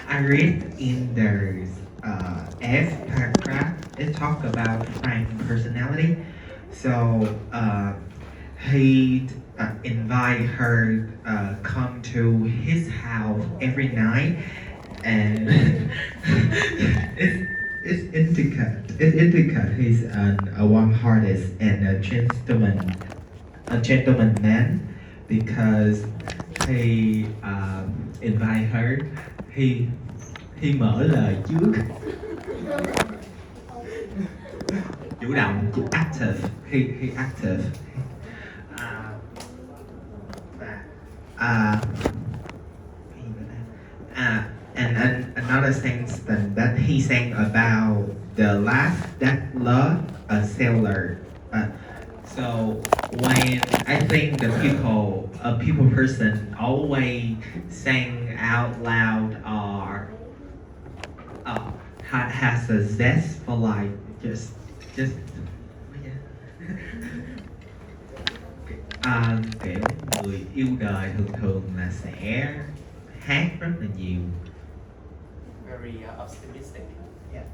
I read in the F paragraph, it talk about Frank's personality. So he invite her come to his house every night, and it indicate he's a warm-hearted and a gentleman man because he invite her. He he mở lời trước, chủ động, active. He active. À, và and another thing that he sang about the last that love a sailor. So when I think a people person always sing out loud or has a zest for life, just kiểu người yêu đời thường thường là sẽ hát rất là nhiều. Very optimistic. Yeah.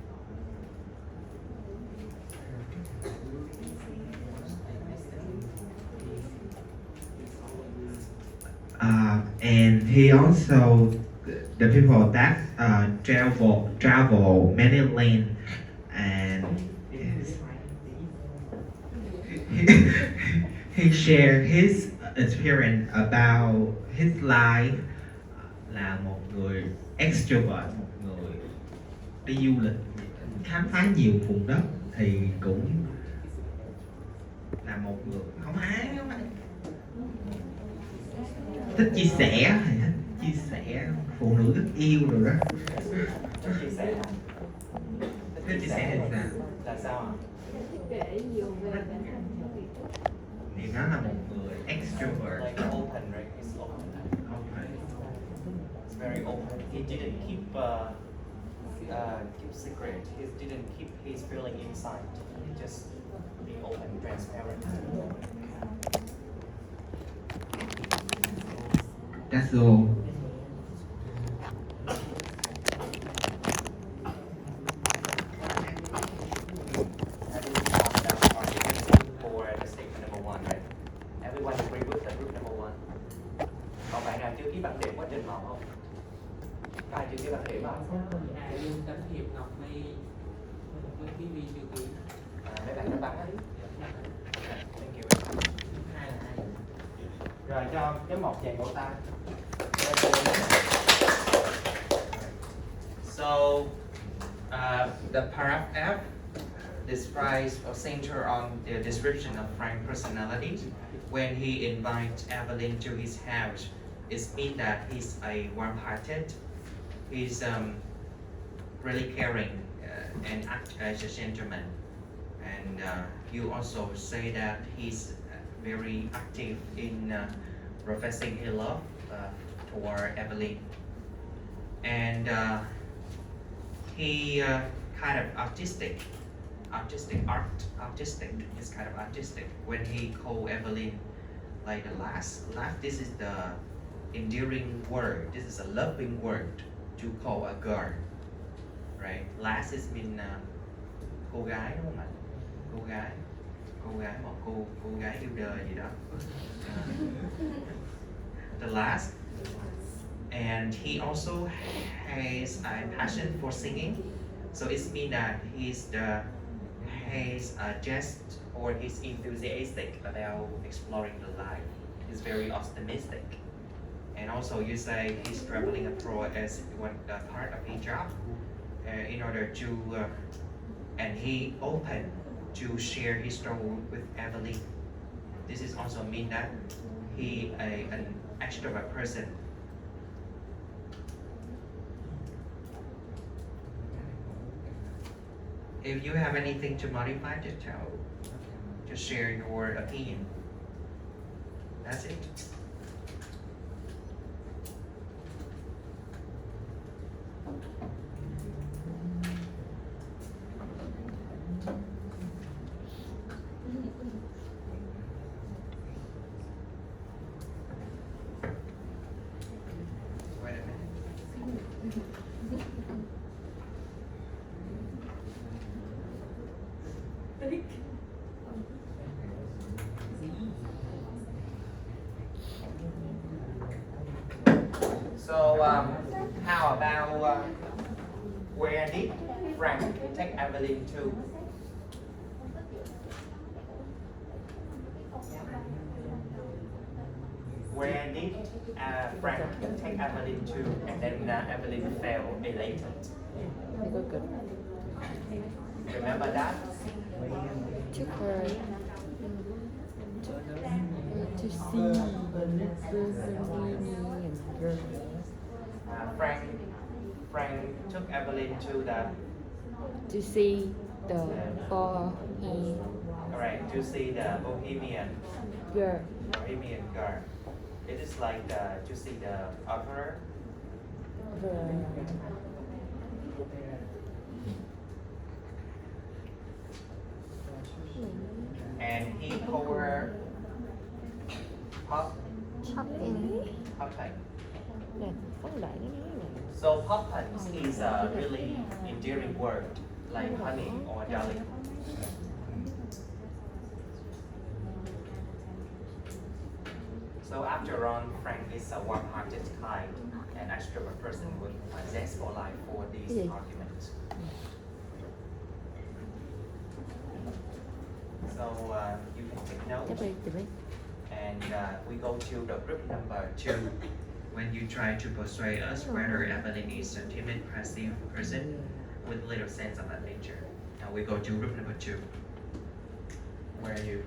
And he also the people that travel many land and he shared his experience about his life, là một người extrovert, một người đi du lịch khám phá nhiều vùng đất, thì cũng là một người không phải thích chia sẻ, thì thích chia sẻ, phụ nữ rất yêu rồi đó. Chia sẻ. Thích chia sẻ thì sao? Là sao ạ? Thì nó là một người extrovert. Like open, right? He's open. Okay. It's very open. He didn't keep secret. He didn't keep his feeling inside. He just be open, transparent. That's all. For the statement number one, right? Everyone agree with the group number one. Còn bạn nào chưa ký bản điểm quá trình màu không? Có ai chưa ký bản điểm không? Tấn Hiệp, Ngọc My với Ký Vi chưa ký. Mấy bạn đã bắn á. Thank you. Rồi cho cái một chàng vỗ tay. So the paragraph F describes or center on the description of Frank's personality. When he invites Eveline to his house, it means that he's a warm-hearted, he's really caring and act as a gentleman. And you also say that he's very active in professing his love toward Eveline. And he kind of artistic. Is kind of artistic when he called Eveline like the last. This is the endearing word. This is a loving word to call a girl, right? Last is mean cô gái đúng không ạ? Cô gái một cô gái yêu đời gì đó. The last. And he also has a passion for singing, so it means that he's just or he's enthusiastic about exploring the life. He's very optimistic, and also you say he's traveling abroad as one part of his job, in order to, and he open to share his story with Eveline. This is also mean that he an extrovert person. If you have anything to modify, just share your opinion. That's it. Wait a minute. So how about where did Frank take Eveline to? Where did Frank take Eveline to, and then Eveline felt elated? Remember that? took her to see the convenience girl. Frank took Eveline to the To see the for he correct to see the Bohemian girl. girl. It is like to see the opera. And he covered pop Shopping. puppet. Nè, có một đoạn nó nói là So puppets is a really endearing word like honey or darling. So after all, Frank is a warm-hearted, kind, and extrovert person with a zest for life for these arguments. So you can take chấp notes, đi, tìm đi. and we go to the group number 2. When you try to persuade us whether Eveline is a timid, passive person with little sense of adventure. Now we go to group number 2. Where are you?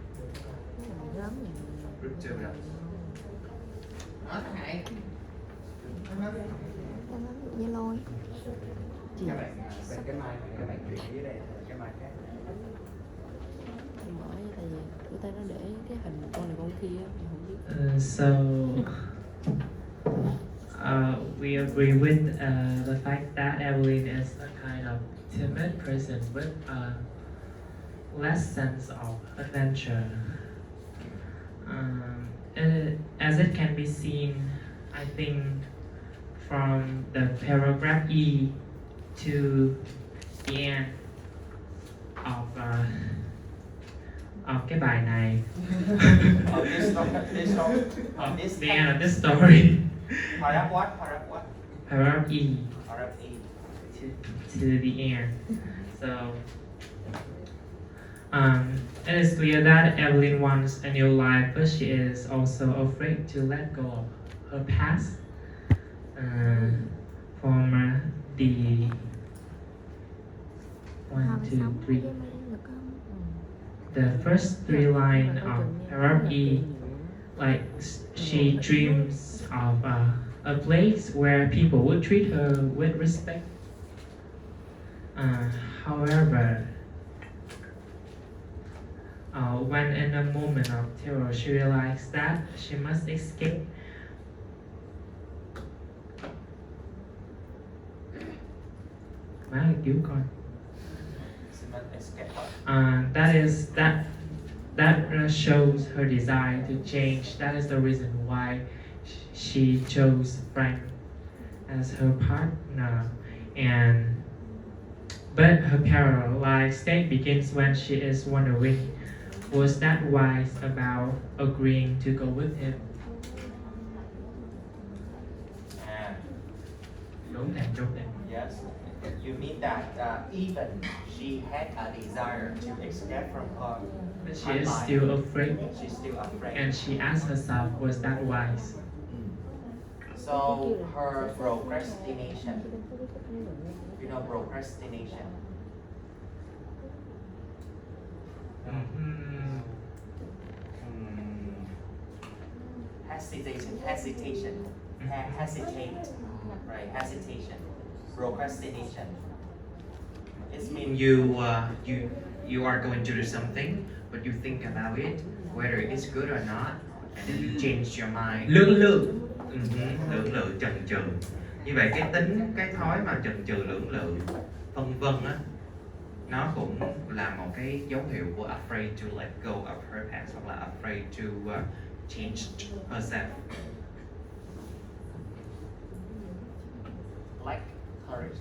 Group 2 đâu? Như lôi. Chị Các bạn về cái mic này, các bạn chuyển dưới đây cái mic khác. mở như tại vì tụi ta nó để cái hình con này con kia mình không biết. So we agree with the fact that Eveline is a kind of timid person with a less sense of adventure. As it can be seen, I think from the paragraph E to the end of cái bài này. Of this The end of this story. Paragraph what? Paragraph what? Paragraph E Paragraph E. to the end. So it is clear that Eveline wants a new life, but she is also afraid to let go of her past. From the 1, 2, 3. The first 3 lines of paragraph E, like she dreams of a place where people would treat her with respect. However, when in a moment of terror she realized that she must escape. Má ơi, cứu con. That shows her desire to change. That is the reason why she chose Frank as her partner. But her paralyzed state begins when she is wondering, was that wise about agreeing to go with him? Đúng rồi. Yes. You mean that even she had a desire to escape from her But she is life, still afraid, she's still afraid. and she asks herself, was that wise? So her procrastination, you know procrastination. Hesitation, right? Hesitation, procrastination. It means you are going to do something, but you think about it, whether it's good or not, and then you change your mind. Lưỡng lự. Lưỡng lự, chần chừ. Như vậy cái thói mà chần chừ lưỡng lự phân vân á, nó cũng là một cái dấu hiệu của afraid to let go of her past, hoặc là afraid to change herself. Lack courage.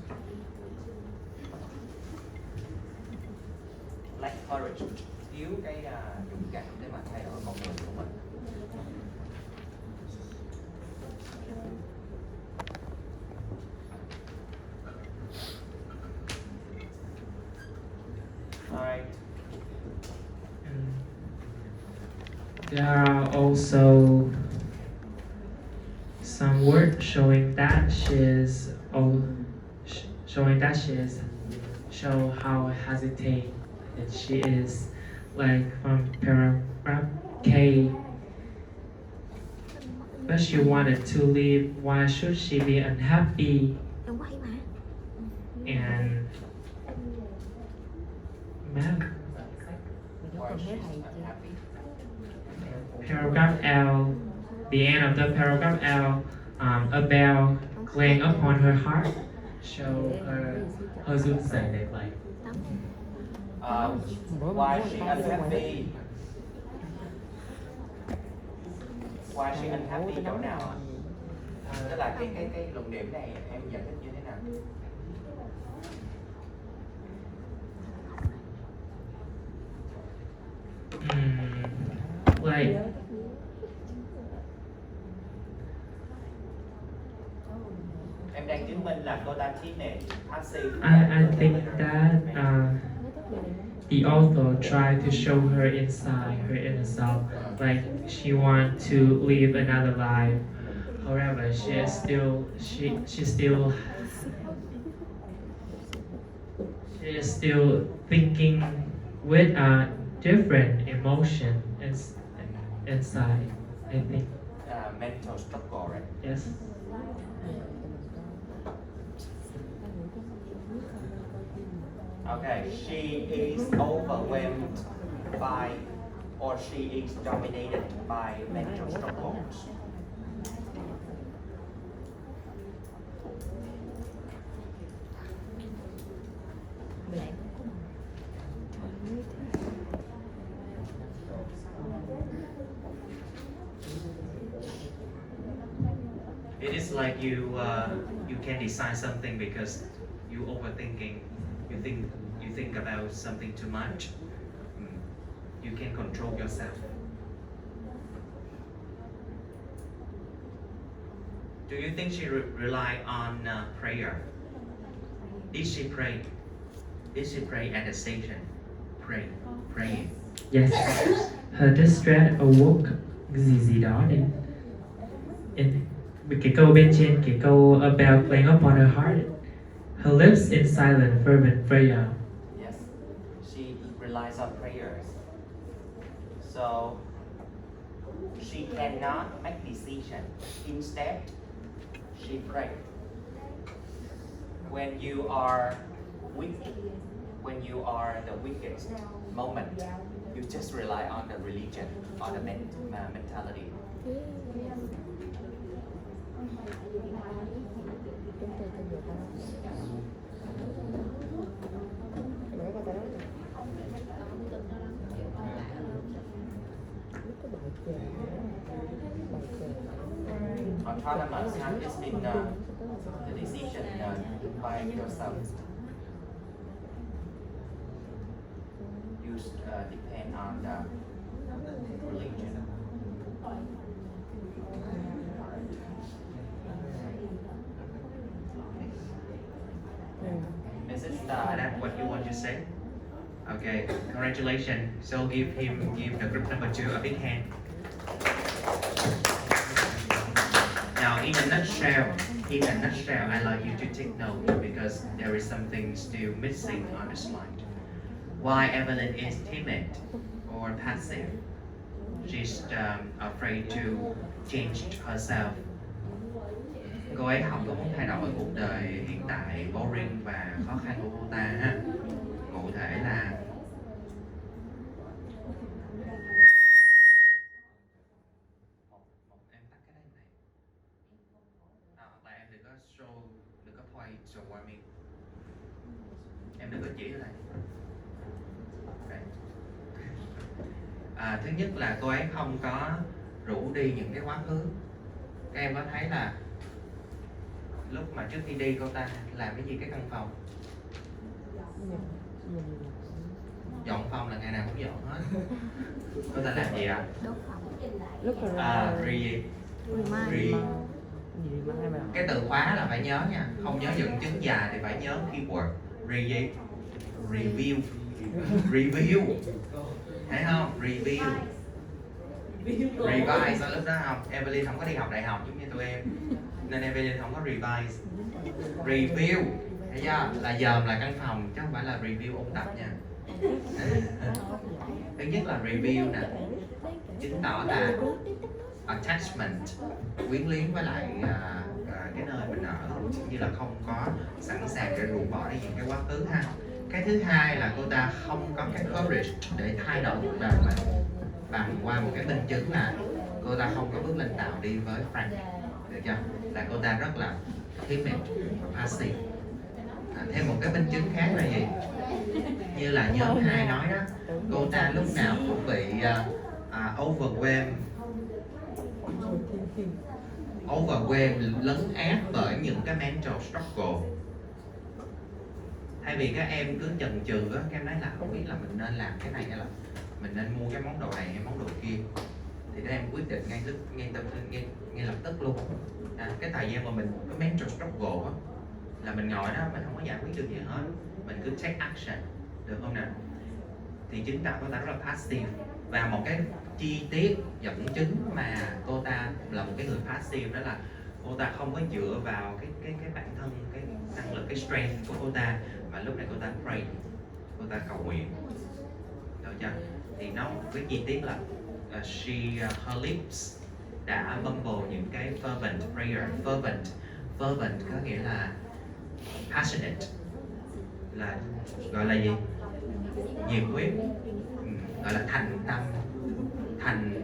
Lack courage. Thiếu cái dũng cảm để mà thay đổi con người của mình. There are also some words showing that she is show how hesitate that she is, like from paragraph K. But she wanted to leave. Why should she be unhappy? Em có hay mà. And math. Mình có cần hết thầy chưa? Paragraph L, the end of the paragraph L, a bell laying upon her heart show her run rẩy lệch lệch. Why she unhappy? Why she unhappy chỗ nào ạ? Tức là cái luận điểm này em giải thích như thế nào? Like Em đang chứng minh là cô ta timid, passive. I think that the author tried to show her inside, her inner self, like she wants to live another life. However, she is still thinking with a different emotion inside. I think Mental struggle, right? yes. Okay, she is overwhelmed by, or she is dominated by mental struggles. It is like you can decide something because you overthinking. You think about something too much. You can control yourself. Do you think she rely on prayer? Did she pray? Did she pray at the station? Praying. Yes, her distress awoke cái gì đó đến cái câu bên trên, cái câu a bell playing upon her heart, her lips in silent fervent prayer. Yes, she relies on prayers. So she cannot make decision. Instead, she pray. When you are weak, when you are the weakest moment, you just rely on the religion, on the mentality. Autonomous has been the decision by yourself. You depend on the religion. Mrs. That's what you want to say? Okay, congratulations. So give the group number 2 a big hand. Now, in a nutshell, I'd like you to take note because there is something still missing on the slide. Why Eveline is timid or passive? She's afraid to change herself. Cô ấy không có muốn thay đổi cuộc đời hiện tại boring và khó khăn của cô ta ha. Cụ thể là em đừng có show, đừng có point toward me. Em đừng có chỉ lại. Thứ nhất là cô ấy không có rủ đi những cái quá khứ. Các em có thấy là lúc mà trước khi đi cô ta làm cái gì cái căn phòng? Dọn phòng là ngày nào cũng dọn hết. Cô ta làm gì ạ? Đốt phòng. Cái từ khóa là phải nhớ nha, không nhớ dẫn chứng dài thì phải nhớ keyword review, thấy không? Review. Revise lúc đó không, Eveline không có đi học đại học giống như tụi em, nên Eveline không có revise. Review, thấy chưa? Là dòm lại căn phòng chứ không phải là review ôn tập nha. Thứ nhất là review nè, chứng tỏ là attachment, quyến luyến với lại cái nơi mình ở, cũng như là không có sẵn sàng để rũ bỏ đi những cái quá khứ ha. Cái thứ hai là cô ta không có cái courage để thay đổi cuộc đời mình bằng qua một cái minh chứng là cô ta không có bước lên tàu đi với Frank, được chưa? Là cô ta rất là timid và passive. Thêm một cái minh chứng khác là gì? Như là nhóm 2 nói đó, cô ta lúc nào cũng bị overwhelmed, lấn át bởi những cái mental struggle. Thay vì các em cứ chần chừ á, các em nói là không biết là mình nên làm cái này hay là mình nên mua cái món đồ này hay món đồ kia, thì các em quyết định ngay lập tức luôn. Cái thời gian mà mình có mental struggle á, là mình ngồi đó mình không có giải quyết được gì hết, mình cứ take action, được không nào? Thì chứng tỏ cô ta rất là passive. Và một cái chi tiết dẫn chứng mà cô ta là một cái người passive đó là cô ta không có dựa vào cái bản thân, cái năng lực, cái strength của cô ta, mà lúc này cô ta pray, cô ta cầu nguyện, được chưa? Thì nó cái chi tiết là her lips đã mumble những cái fervent prayer. Fervent có nghĩa là passionate, là gọi là gì? Nhiệt huyết, gọi là thành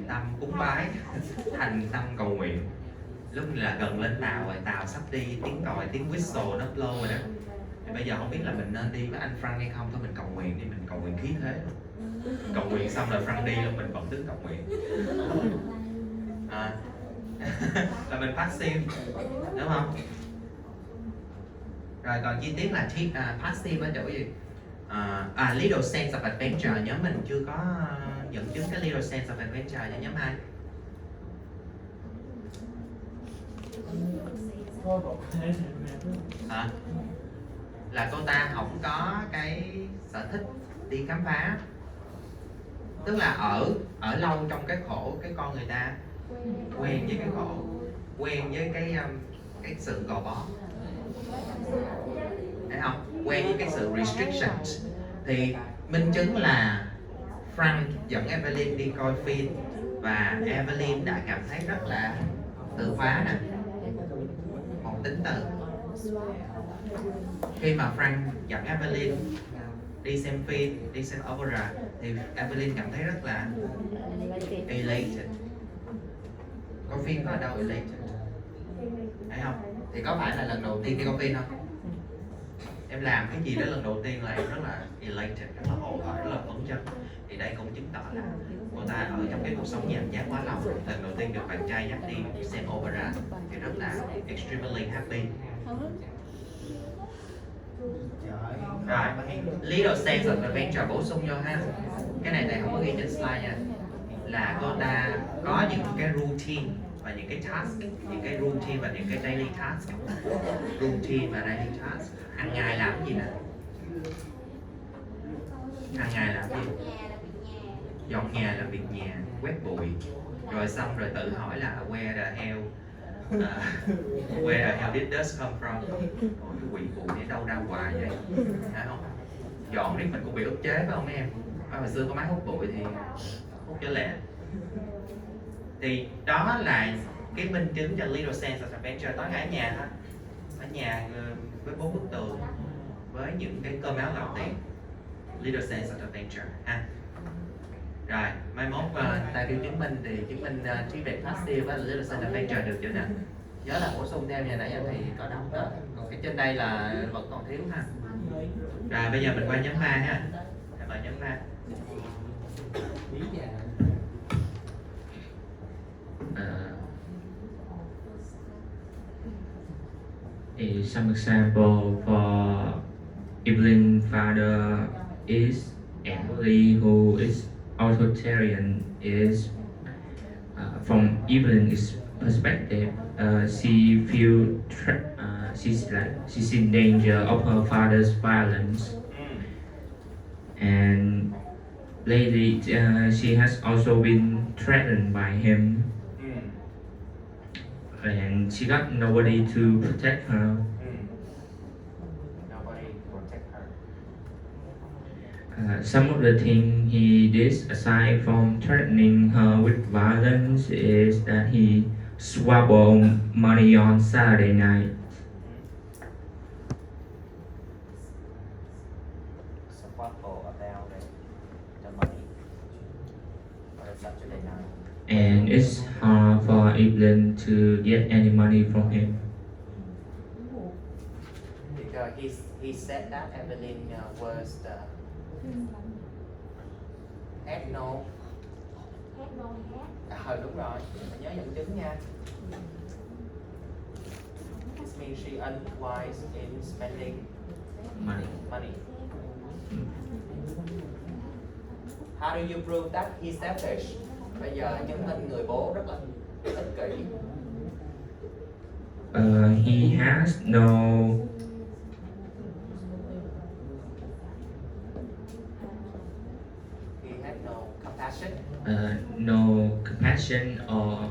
tâm cúng bái, thành tâm cầu nguyện. Lúc là gần lên tàu rồi, tàu sắp đi, tiếng còi, tiếng whistle nó blow rồi đó. Thì bây giờ không biết là mình nên đi với anh Frank hay không, thôi mình cầu nguyện đi, mình cầu nguyện khí thế. Cầu nguyện xong là Frank đi luôn, mình vẫn đứng cầu nguyện. Là mình passive, đúng không? Rồi còn chi tiết là passive ở chỗ gì? Little sense of adventure, nhóm mình chưa có dẫn chứng cái little sense of adventure cho nhóm 2. Là cô ta không có cái sở thích đi khám phá, tức là ở lâu trong cái khổ, cái con người ta quen với cái khổ, quen với cái sự gò bó, thấy không? Quen với cái sự restrictions. Thì minh chứng là Frank dẫn Eveline đi coi phim và Eveline đã cảm thấy rất là tự khóa nè, một tính từ. Khi mà Frank dẫn Eveline đi xem phim, đi xem opera, thì Eveline cảm thấy rất là elated. Coi phim có ở đâu elated, thấy không? Thì có phải là lần đầu tiên đi coi phim không? Em làm cái gì đó lần đầu tiên là em rất là elated, rất là hổ hởi, rất là phấn chấn. Thì đây cũng chứng tỏ là cô ta ở trong cái cuộc sống nhàn nhã quá lâu, lần đầu tiên được bạn trai dắt đi xem opera thì rất là extremely happy. Rồi, little sense of adventure bổ sung vô ha. Cái này thầy không có ghi trên slide nha. Là cô ta có những cái routine và những cái task, những cái routine và những cái daily task. Routine và daily task. Hàng ngày làm gì nè? Hàng ngày làm gì? Dọn nhà là việc nhà, quét bụi. Rồi xong rồi tự hỏi là where the hell did dust come from? Ôi, cái quỷ bụi này đâu ra hoài vậy? Thấy không? Dọn riết mình cũng bị ức chế phải không mấy em? Hồi xưa có máy hút bụi thì hút cho lẹ. Thì đó là cái minh chứng cho little sense of adventure. Tối ngày ở nhà thôi, ở nhà với 4 bức tường, với những cái cơm áo gạo tiền, little sense of adventure ha. Rồi mai mốt ta kêu chứng minh thì chứng minh trí tuệ passive với little sense of adventure được chưa nè? Nhớ là bổ sung thêm, nhà nãy em thì có đọc đó, còn cái trên đây là vẫn còn thiếu ha. Rồi bây giờ mình qua nhóm 3 ha. Mời nhóm 3. Some example for Evelyn father is Emily, who is authoritarian. Is from Evelyn's perspective, she feel she's in danger of her father's violence, and lately she has also been threatened by him, and she got nobody to protect her. Nobody protect her. Some of the things he did, aside from threatening her with violence, is that he swabbled money on Saturday night. Squabble about the money on a Saturday night. And it's hard for Eveline to get any money from him. Because he said that Eveline was the had no đúng rồi, mình nhớ dẫn chứng nha. This means she unwise in spending money. How do you prove that he's selfish? Bây giờ chứng minh người bố rất là ích kỷ. He has no Compassion. no compassion, or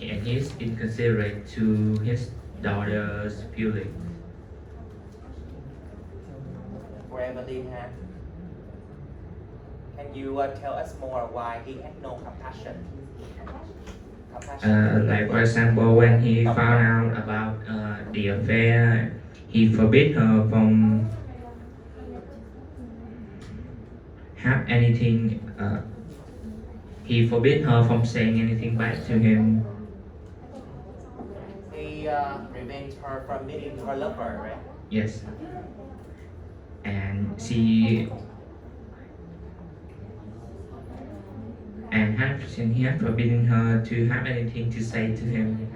and he's inconsiderate to his daughter's feelings. For Eveline, can you tell us more why he had no compassion? Like for example, when he found out about the affair, he forbid her from have anything. He forbid her from saying anything back to him. He revenged her from meeting her lover, right? Yes. And he had forbidden her to have anything to say to him.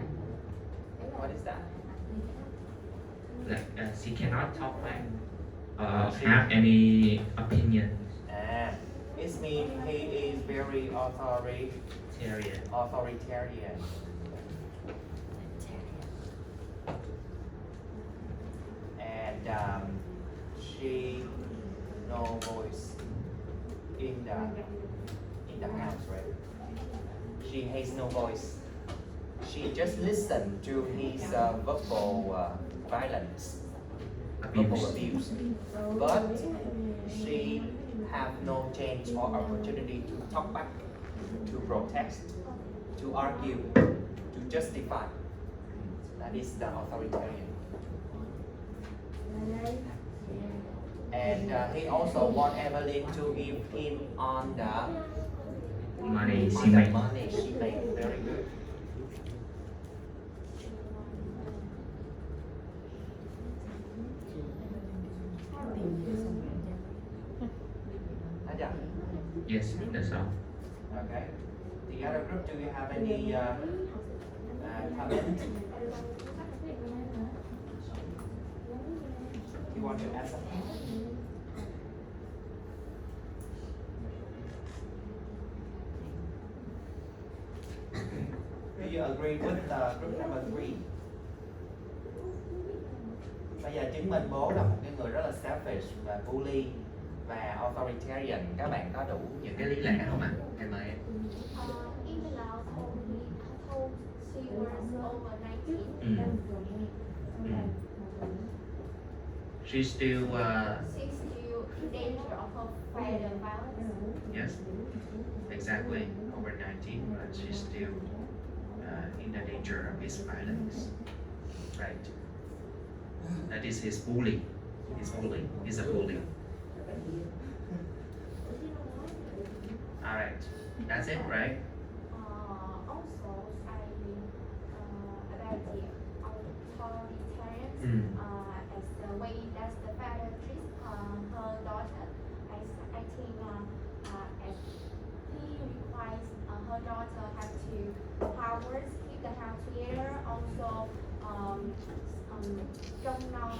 What is that? Like she cannot talk back or have any opinions. It means he is very authoritarian. And she no voice in the house, right? She has no voice. She just listened to his verbal violence, verbal abuse. But she have no chance or opportunity to talk back, to protest, to argue, to justify. That is the authoritarian. And he also want Eveline to give him on the money she made. Money she made. Very good. Yes, that's all. Okay. The other group, do you have any comment? You want to add something? Do you agree with group number 3? Bây giờ chứng minh bố là một cái người rất là selfish và bully và authoritarian. Các bạn có đủ những cái lý lẽ không ạ? Em mời em. Even though told she was over 19. She's still She's still in danger of her father violence. yes, exactly, over 19, but she's still in the danger of his violence. Right. That is his bully. He's a bully. Alright. That's it, right? Also, about the authoritarian, as the way that the father treats her daughter, I think as he requires her daughter have to powers keep the house together, also trông nom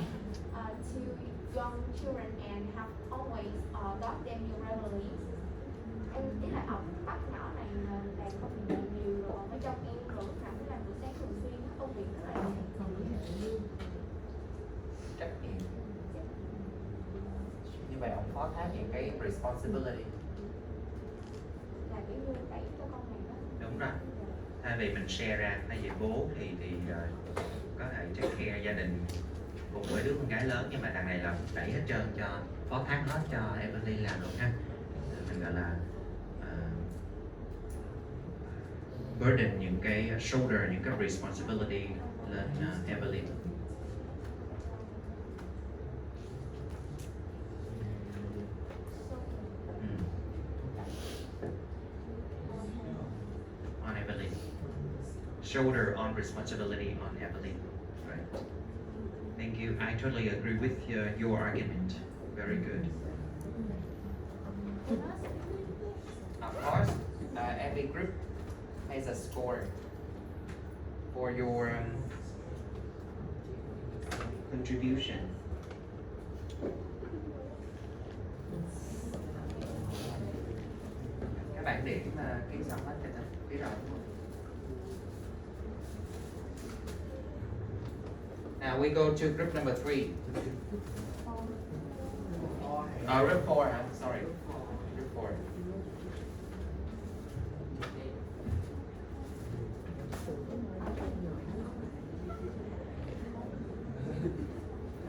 two young children and have always taught them new revelries. Em ý là học bắt nhỏ này làm công việc nhiều rồi còn ở trong em rồi lúc nào cũng làm buổi sáng thường xuyên công việc rất là Trách nhiệm. Như vậy ông phó thác những cái responsibility. là kiểu như đẩy cho con mình đó. Đúng rồi, thay vì mình share ra, thay vì bố thì có thể take care gia đình cùng với đứa con gái lớn, nhưng mà đằng này là đẩy hết trơn cho, phó thác hết cho Eveline làm luôn ha. Mình gọi là burden những cái shoulder, những cái responsibility lên Eveline. On Eveline. Shoulder on responsibility on Eveline. Right. Thank you. I totally agree with your argument. Very good. Of course, every group has a score for your contribution. Các bạn điểm ký xong hết rồi, ký rồi đúng không? Now we go to group number 3. Group 4, huh? Sorry. Group 4.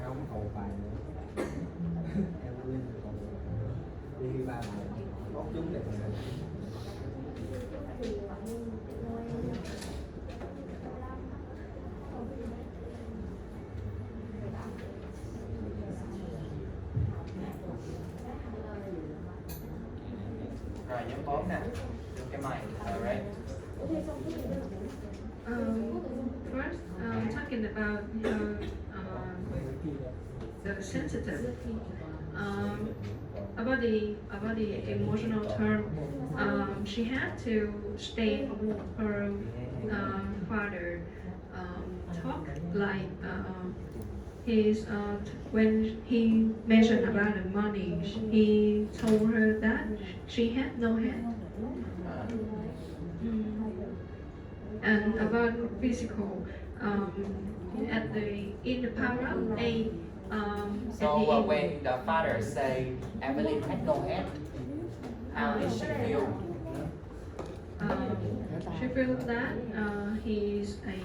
Không cầu bài nữa. Em Linh còn đi ba bài bóc chúng để Rồi nhóm 4 nè, đưa cái mic. Alright. First, talking about the sensitive, about the emotional term. She had to stay her father talk like his when he mentioned about the money. He told her that she had no head. And about physical, in the paragraph A, So at the end, when the father say Eveline had no head, how did she feel? she feels that he's a.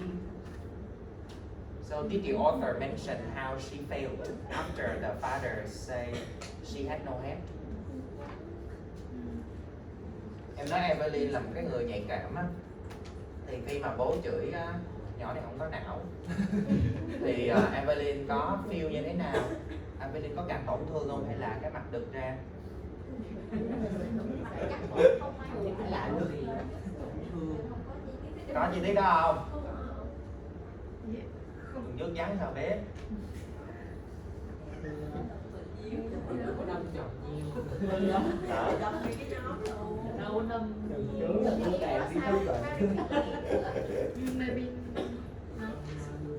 So did the author mention how she felt after the father say she had no head? Em nói Eveline là một cái người nhạy cảm á, thì khi mà bố chửi nhỏ này không có não thì Eveline có feel như thế nào? Eveline có cảm tổn thương không hay là cái mặt đực ra? lại luôn. Có chi tiết đó không? Yeah, không. Nước vắng sao bé? Có đâm chọc nhiều. đâu năm Maybe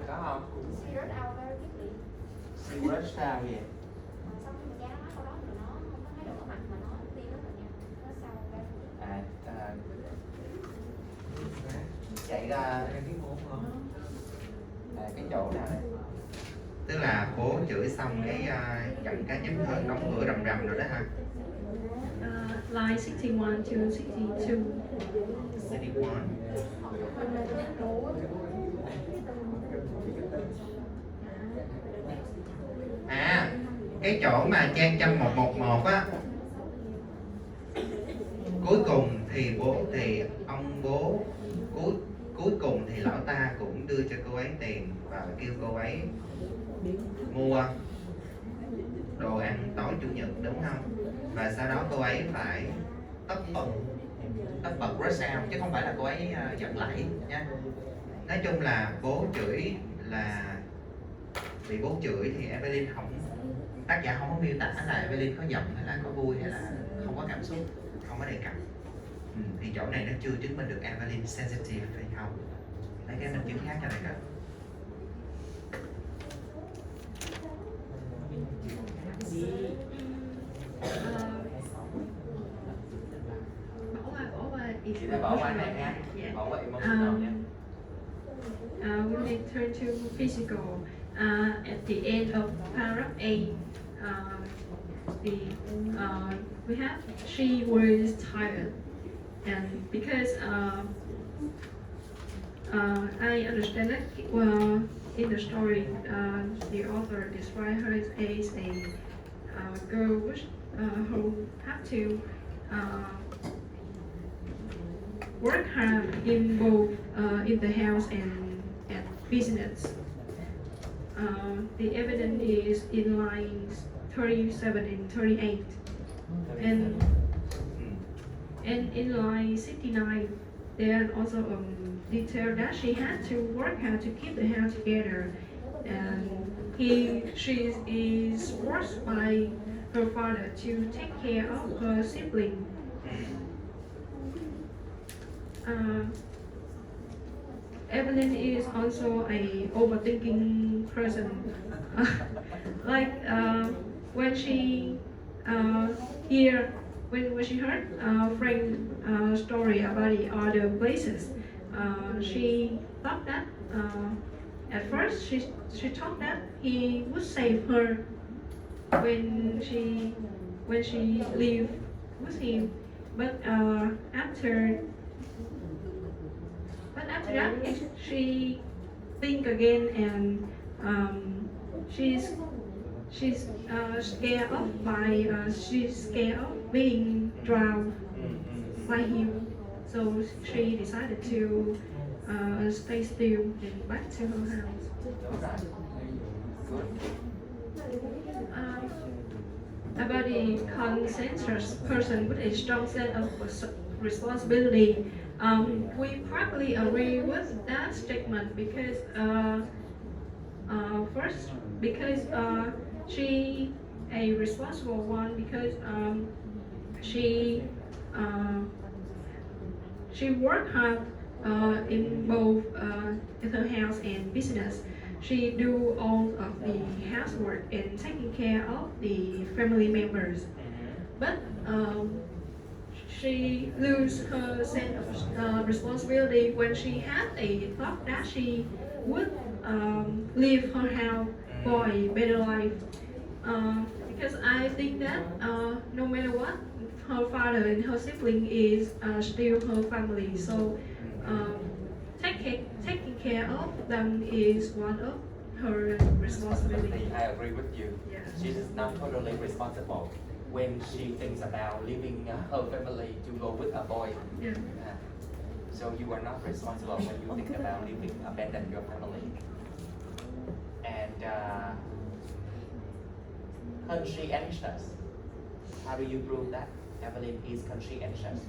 Có không? She wrote out very quickly. She rushed sao vậy? Xong khi mình nghe nó nói câu đó thì nó không có thấy được cái mặt mà nó đi rất là nhanh. Nó sau very Chạy ra Cái môn hả? cái chỗ nào này? Tức là bố chửi xong cái giận cá nhắm hơn đóng cửa rầm rầm rồi đó ha. line 61 to 62. 61. Cái chỗ mà trang trăm 111 á, cuối cùng thì ông bố cuối cùng thì lão ta cũng đưa cho cô ấy tiền và kêu cô ấy mua đồ ăn tối chủ nhật, đúng không? Và sau đó cô ấy phải tất bật rush out, chứ không phải là cô ấy giận lẫy nha. Nói chung là bố chửi, là bị bố chửi thì Eveline không, tác giả không có miêu tả là Eveline có giận hay là có vui hay là không có cảm xúc, không có đề cập. Thì chỗ này nó chưa chứng minh được Eveline sensitive hay không. Lấy cái minh chứng khác cho này coi. Chị phải bỏ qua này nha, bỏ qua emotional nha. We may turn to physical. At the end of paragraph A, we have she was tired. and because I understand that in the story, the author described her as a girl which, who have to work hard in both in the house and at business. The evidence is in lines 37 and 38, and in line 69, there are also detail that she had to work hard to keep the house together, and she is forced by her father to take care of her sibling. Eveline is also a overthinking person. Like when she hear when she heard Frank's story about the other places, she thought that at first she thought that he would save her when she leave with him, but after that she think again, and she's scared of being drowned by him, so she decided to stay still and back to her house. About the conscientious person with a strong sense of responsibility, we partly agree with that statement because first, because she a responsible one, because she worked hard in both in her house and business. She do all of the housework and taking care of the family members, but she lose her sense of responsibility when she had a thought that she would leave her house for a better life. Because I think that no matter what, her father and her sibling is still her family. So taking care of them is one of her responsibility. I agree with you. Yeah. She is not totally responsible when she thinks about leaving her family to go with a boy. Yeah. So you are not responsible when you think about leaving, abandon your family. And conscientious. How do you prove that Eveline is conscientious?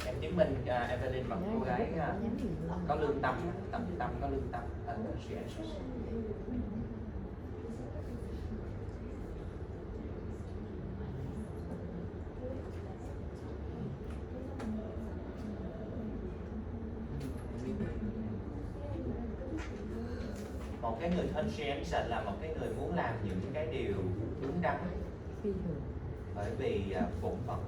Em chứng minh Eveline là một cô gái có lương tâm, tâm có lương tâm, conscientious. Một cái người conscientious là một cái người muốn làm những cái điều đúng đắn bởi vì bổn phận,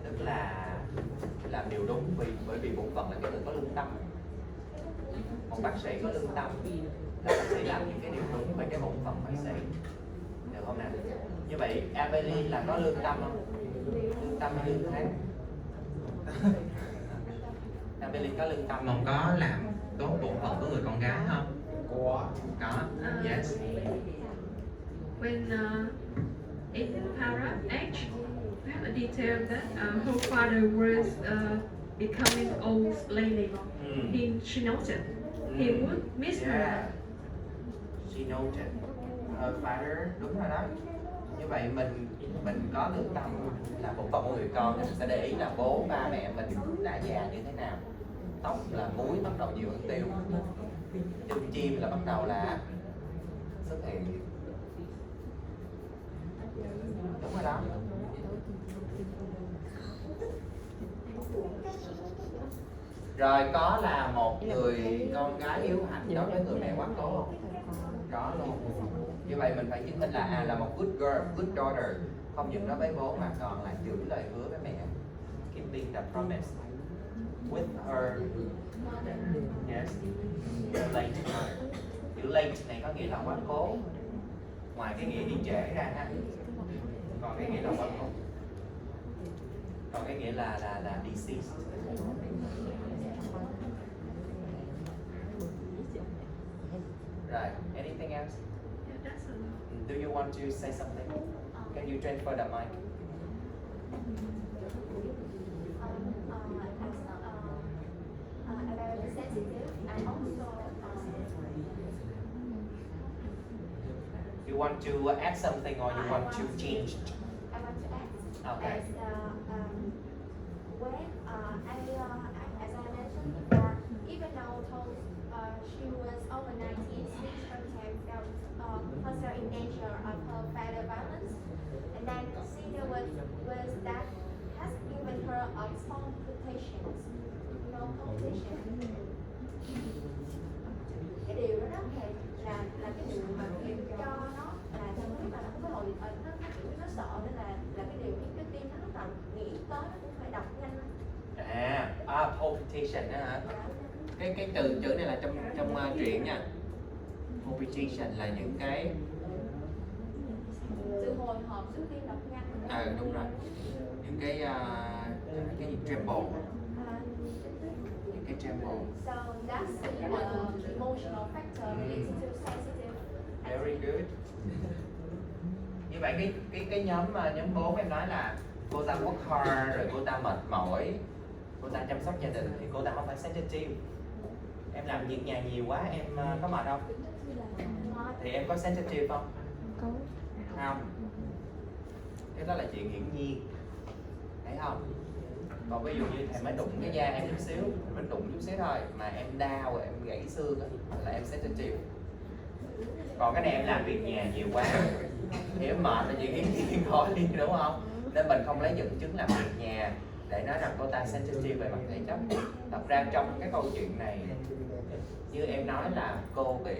tức là làm điều đúng bởi vì bổn phận là cái người có lương tâm. Một bác sĩ có lương tâm là bác sĩ làm những cái điều đúng với cái bổn phận bác sĩ, được không nào? Như vậy Eveline là có lương tâm không? Lương tâm hay lương khác? Eveline có lương tâm không? Có làm tốt bổn phận của người con gái không? Có. Yes. When in paragraph H, we have a detail that her father was becoming old lately. She noted he would miss her. She noted her father, đúng rồi đó. Như vậy mình có lương tâm là bổn phận của người con thì mình sẽ để ý là bố ba mẹ mình đã già như thế nào. Tóc là muối bắt đầu nhiều hơn tiêu, chân chim là bắt đầu là xuất hiện. Đúng rồi đó. Rồi có là một người con gái hiếu hạnh đối với người mẹ quá cố không? Có luôn. Như vậy mình phải chứng minh là là một good girl, good daughter, không những đối với bố mà còn là giữ lời hứa với mẹ, keeping the promise with her. Yes, late mother. Chữ late này có nghĩa là quá cố. ngoài cái nghĩa đi trễ ra ha, còn cái nghĩa là quá khổ, còn cái nghĩa là deceased. Right. Anything else? Yeah, that's a lot. Do you want to say something? Can you transfer the mic? About the sensitive, and also You want to add something or you want to change? I want to add Okay. when as I mentioned before, even though she was over 19, she sometimes felt herself in danger of her father violence, and then senior was that has given her a competition. Cái điều đó là cái điều mà khiến cho nó là trong lúc mà nó không có hồi nó sợ, nên là cái điều khiến cái tim nó lúc nào nghĩ tới nó cũng phải đọc nhanh. Palpitation đó hả? Cái từ chữ này là trong truyện nha. Palpitation là những cái Sự hồi hộp, sự tim đập nhanh. đúng rồi. Những cái gì tremble. Những cái tremble. So that's the emotional factor related to sensitive. Very good. Như vậy cái nhóm 4 em nói là cô ta work hard, rồi cô ta mệt mỏi, cô ta chăm sóc gia đình thì cô ta không phải sensitive. Em làm việc nhà nhiều quá em có mệt không? Thì em có sensitive không? Không. Cái đó là chuyện hiển nhiên, thấy không? Còn ví dụ như thầy mới đụng cái da em chút xíu, mình đụng chút xíu thôi mà em đau rồi em gãy xương là em sensitive. Còn cái này em làm việc nhà nhiều quá thì em mệt là chuyện hiển nhiên thôi, đúng không? Nên mình không lấy dẫn chứng làm việc nhà để nói rằng cô ta sensitive về mặt thể chất. Thật ra trong cái câu chuyện này như em nói là cô bị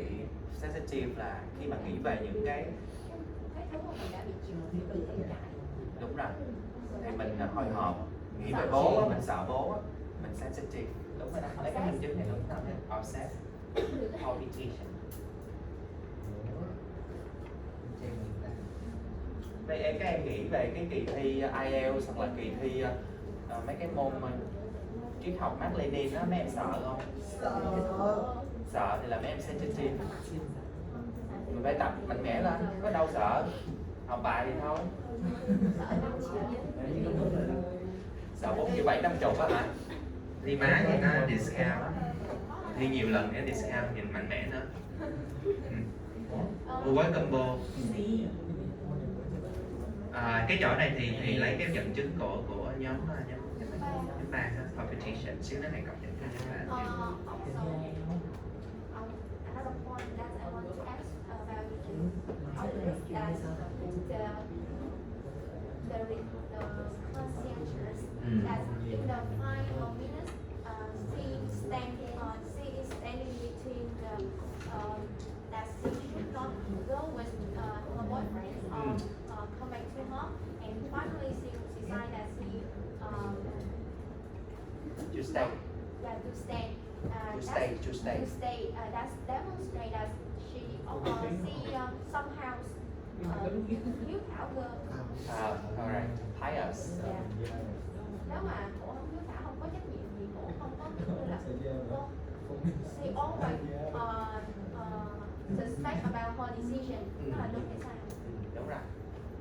sensitive là khi mà nghĩ về những cái đúng rồi, thì mình hồi hộp, nghĩ về bố á, mình sợ bố á, mình sensitive, đúng rồi đó. Lấy cái minh chứng này đúng không? Obsessed, palpitation. Vậy các em nghĩ về cái kỳ thi IELTS hoặc là kỳ thi mấy cái môn triết học Mác Lênin đó, mấy em sợ không? Sợ thì là mấy em sensitive. Mình phải tập mạnh mẽ lên, có đâu sợ. Học bài thì thôi. Sợ 4 triệu 7 50 á hả? Thi má thì nó discount. Thi nhiều lần nó discount, nhìn mạnh mẽ nữa. Ưu quái combo. Cái chỗ này thì lấy cái dẫn chứng của nhóm 3 palpitation, xíu nữa này cộng dẫn chứng cho bạn. Another point that I want to ask about is that the conscientious that in the final minutes she is standing between that she should not go with her boyfriend or come back to her, and finally she decided that To stay. to stay. To stay. That's demonstrate that she somehow hiếu thảo girl. Alright. Pious. Nếu mà cổ không hiếu thảo, không có trách nhiệm gì, cổ không có là she always suspect about her decision. Đó là đúng hay sai? Đúng rồi.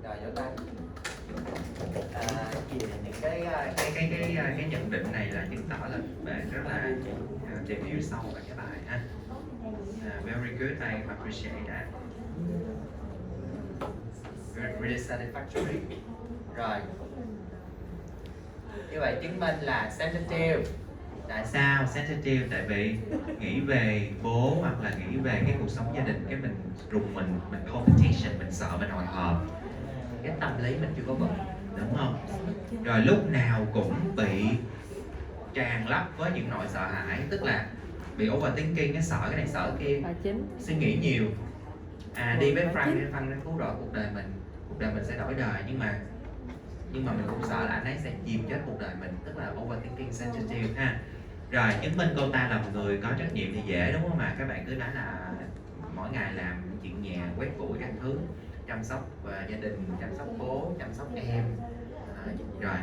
Rồi vỗ tay. Những cái nhận định này là chứng tỏ là bạn rất là tìm hiểu sâu về cái bài ha. Very good, I appreciate that. Really satisfactory. Rồi. Như vậy chứng minh là sensitive. Tại sao sensitive? Tại vì nghĩ về bố hoặc là nghĩ về cái cuộc sống gia đình, cái mình rùng mình palpitation, mình sợ, mình hồi hộp. Cái tâm lý mình chưa có vững, đúng không? Rồi lúc nào cũng bị tràn lấp với những nỗi sợ hãi, tức là bị overthinking, cái sợ cái này sợ cái kia, suy nghĩ nhiều. Đi với Frank nó cứu rỗi cuộc đời mình sẽ đổi đời, nhưng mà mình cũng sợ là anh ấy sẽ chìm chết cuộc đời mình, tức là overthinking, sensitive ha. Rồi chứng minh cô ta là một người có trách nhiệm thì dễ, đúng không? Mà các bạn cứ nói là mỗi ngày làm chuyện nhà, quét củi các thứ, chăm sóc gia đình, chăm sóc bố, chăm sóc em. Rồi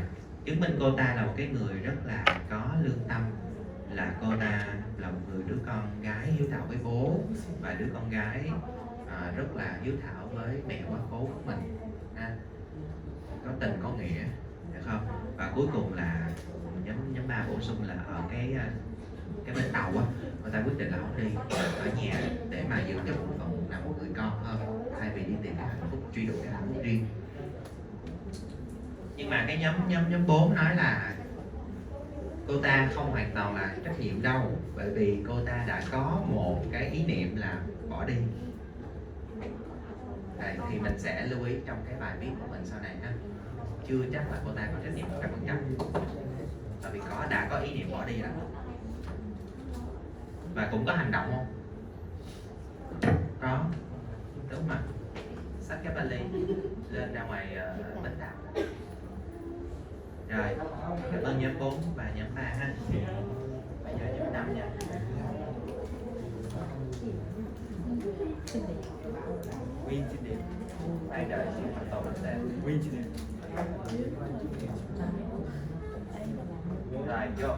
chứng minh cô ta là một cái người rất là có lương tâm, là cô ta là một người đứa con gái hiếu thảo với bố, và đứa con gái rất là hiếu thảo với mẹ quá cố của mình, có tình có nghĩa, được không? Và cuối cùng là nhóm 3 bổ sung là ở cái bến tàu á, người ta quyết định là không đi ở nhà để mà giữ cho còn là một người con hơn, thay vì đi tìm cái hạnh phúc, truy đuổi cái hạnh phúc riêng. Nhưng mà cái nhóm 4 nói là cô ta không hoàn toàn là trách nhiệm đâu, bởi vì cô ta đã có một cái ý niệm là bỏ đi. Đây, thì mình sẽ lưu ý trong cái bài viết của mình sau này ha. Chưa chắc là cô ta có trách nhiệm 100%, tại vì đã có ý niệm bỏ đi rồi. Và cũng có hành động không? Có, đúng mà. Xách cái vali lên ra ngoài bến tàu. Rồi, cảm ơn nhóm 4 và nhóm 3 ha. Bây giờ nhóm 5 nha. Win trên điểm. Ai đợi xin phản tổ mình sẽ Win trên điểm. Rồi, vô.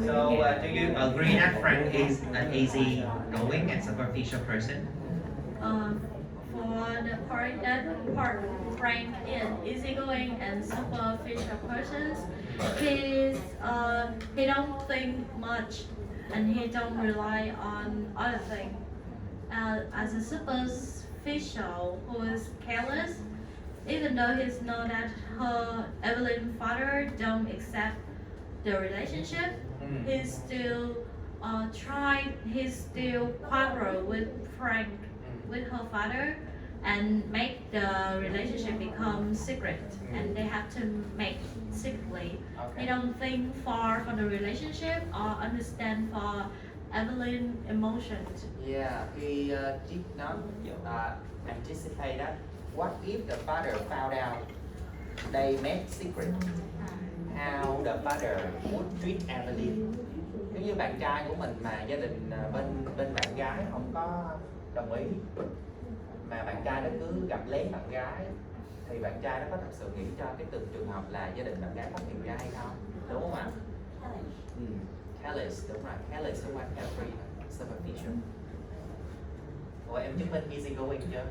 So, do you agree that Frank is an easy-going and superficial person? For the part that Frank is easygoing and superficial persons, he don't think much and he don't rely on other things. As a superficial who is careless, even though he know that her Eveline father don't accept the relationship, he still he still quarrel with Frank, with her father, and make the relationship become secret, and they have to make secretly. They don't think far from the relationship or understand for Eveline emotions. Yeah, he did not anticipate that. What if the father found out they made secret? How the father would treat Eveline? Nếu như bạn trai của mình mà gia đình bên bạn gái không có đồng ý, mà bạn trai nó cứ gặp lén bạn gái, thì bạn trai nó có thật sự nghĩ cho cái từng trường hợp là gia đình bạn gái phát hiện ra hay không, đúng không ạ? Careless, đúng rồi, careless không phải carefree, superficial. Ủa em chứng minh easy going chưa?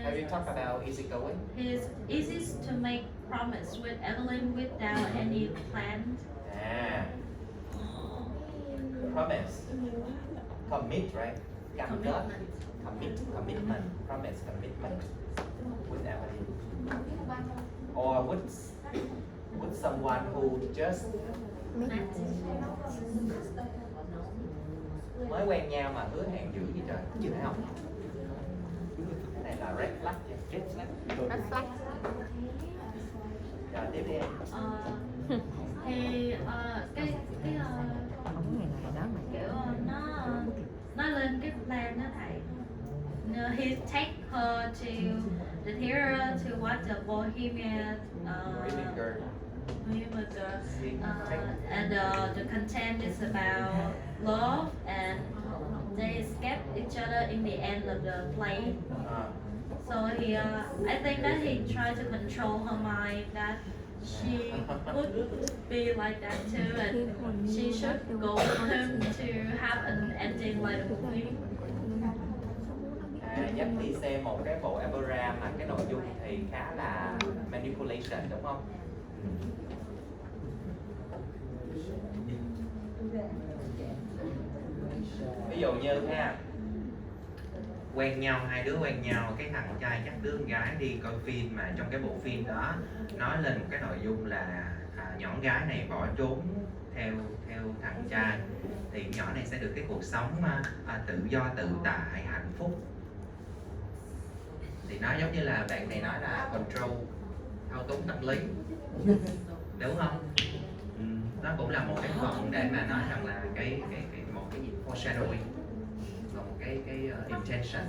Have you talked about easy going? It's easy to make promise with Eveline without any plan. Promise, commit, right? Cam kết, commitment, promise, commitment with Eveline. Or with someone who just mới quen nhau mà hứa hẹn dữ gì trời, thấy không? Cái này là red flag chứ. Red flag. Rồi tiếp đi em. Thì cái kiểu nó lên cái plan đó thầy. He take her to the theater to watch the Bohemian Remember. And the content is about love, and they escape each other in the end of the play. So I think that he tried to control her mind, that she would be like that too, and she should go with him to have an ending like the movie. Dắt đi xem một cái bộ opera mà cái nội dung thì khá là manipulation, đúng không? Ví dụ như ha, quen nhau, hai đứa quen nhau, cái thằng trai dắt đứa con gái đi coi phim, mà trong cái bộ phim đó nói lên một cái nội dung là nhỏ con gái này bỏ trốn theo thằng trai, thì nhỏ này sẽ được cái cuộc sống tự do tự tại hạnh phúc. Thì nó giống như là bạn này nói là control, thao túng tâm lý, đúng không? Nó cũng là một cái phần để mà nói rằng là một cái gì foreshadowing, một cái intention.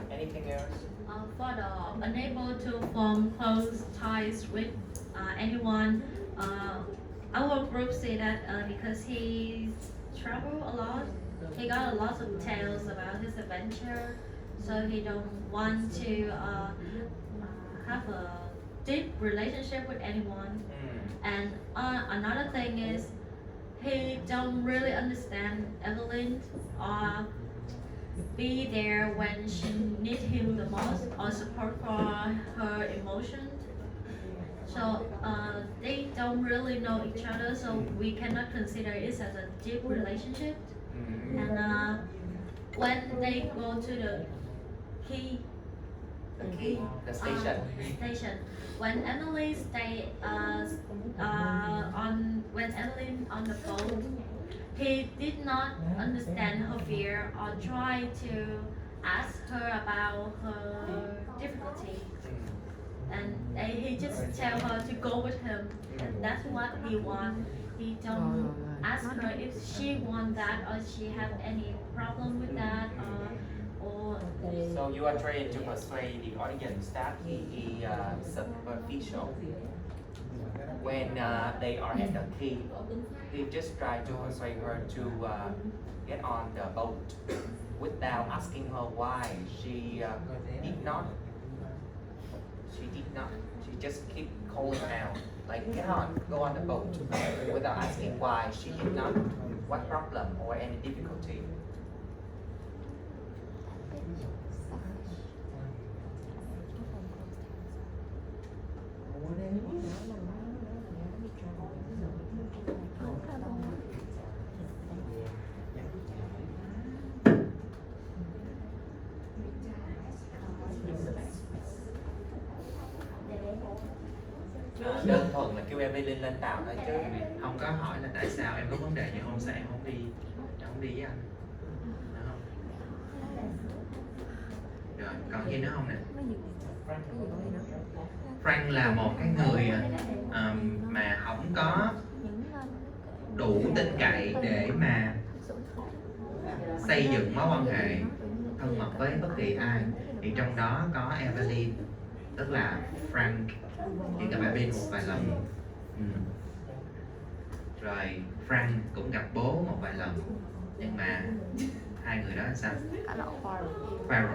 Anything else? For the unable to form close ties with anyone, our group say that because he traveled a lot, he got a lot of tales about his adventure, so he don't want to have a deep relationship with anyone. And another thing is he don't really understand Eveline or be there when she need him the most or support for her emotions. So they don't really know each other, so we cannot consider it as a deep relationship. And when they go to the key, The station. station, when Emily stay when Eveline on the boat, he did not understand her fear or try to ask her about her difficulty. And he just tell her to go with him, and that's what he want. He don't ask her if she want that or she have any problem with that or So you are trying to persuade the audience that he is superficial. When they are at the key, he just try to persuade her to get on the boat without asking her why. She did not. She just keep calling out, like, get on, go on the boat, without asking why. She did not, what problem or any difficulty. Đơn thuần là kêu Eveline lên tàu thôi chứ không có hỏi là tại sao em có vấn đề gì không, sao em không đi với anh, đúng không? Rồi còn gì nữa không nè? Frank là một cái người mà không có đủ tin cậy để mà xây dựng mối quan hệ thân mật với bất kỳ ai. Thì trong đó có Eveline, tức là Frank chỉ gặp Eveline một vài lần. Rồi Frank cũng gặp bố một vài lần, nhưng mà hai người đó là sao? Quarrel,